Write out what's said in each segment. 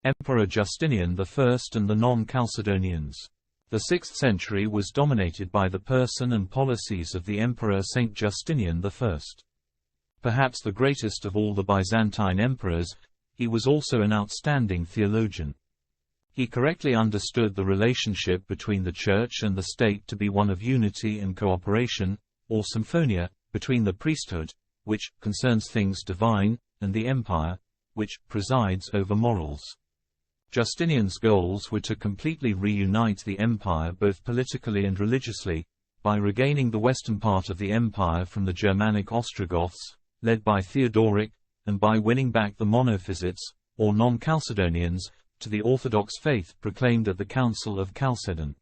Emperor Justinian I and the non-Chalcedonians. The 6th century was dominated by the person and policies of the Emperor Saint Justinian I. Perhaps the greatest of all the Byzantine emperors, he was also an outstanding theologian. He correctly understood the relationship between the Church and the state to be one of unity and cooperation, or symphonia, between the priesthood, which concerns things divine, and the empire, which presides over morals. Justinian's goals were to completely reunite the empire both politically and religiously, by regaining the western part of the empire from the Germanic Ostrogoths, led by Theodoric, and by winning back the Monophysites, or non-Chalcedonians, to the Orthodox faith proclaimed at the Council of Chalcedon.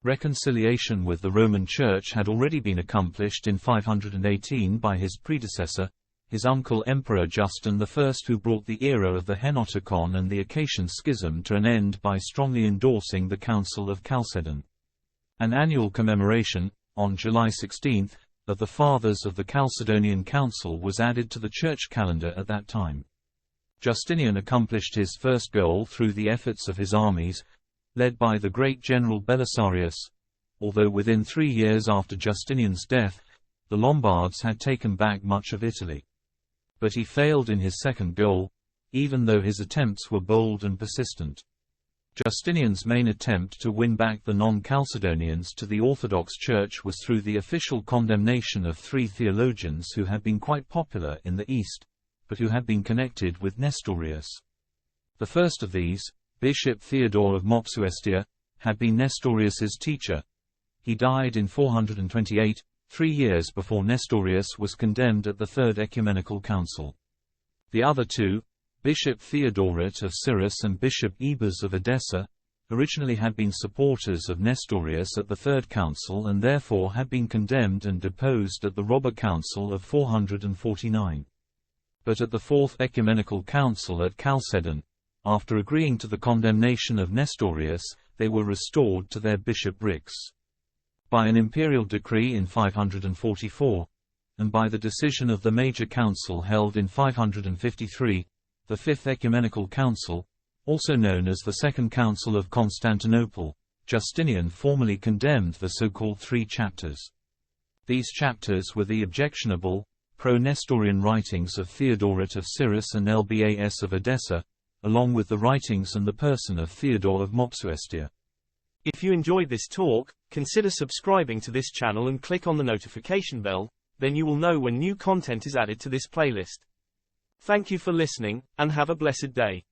Reconciliation with the Roman Church had already been accomplished in 518 by his predecessor, his uncle Emperor Justin I, who brought the era of the Henoticon and the Acacian Schism to an end by strongly endorsing the Council of Chalcedon. An annual commemoration, on July 16, of the Fathers of the Chalcedonian Council was added to the church calendar at that time. Justinian accomplished his first goal through the efforts of his armies, led by the great general Belisarius, although within 3 years after Justinian's death, the Lombards had taken back much of Italy. But he failed in his second goal, even though his attempts were bold and persistent. Justinian's main attempt to win back the non-Chalcedonians to the Orthodox Church was through the official condemnation of 3 theologians who had been quite popular in the East, but who had been connected with Nestorius. The first of these, Bishop Theodore of Mopsuestia, had been Nestorius's teacher. He died in 428, 3 years before Nestorius was condemned at the Third Ecumenical Council. The other 2, Bishop Theodoret of Cyrrhus and Bishop Ebers of Edessa, originally had been supporters of Nestorius at the Third Council and therefore had been condemned and deposed at the Robber Council of 449. But at the Fourth Ecumenical Council at Chalcedon, after agreeing to the condemnation of Nestorius, they were restored to their bishoprics. By an imperial decree in 544, and by the decision of the Major Council held in 553, the Fifth Ecumenical Council, also known as the Second Council of Constantinople, Justinian formally condemned the so-called 3 chapters. These chapters were the objectionable, pro-Nestorian writings of Theodoret of Cyrrhus and Lbas of Edessa, along with the writings and the person of Theodore of Mopsuestia. If you enjoyed this talk, consider subscribing to this channel and click on the notification bell, then you will know when new content is added to this playlist. Thank you for listening, and have a blessed day.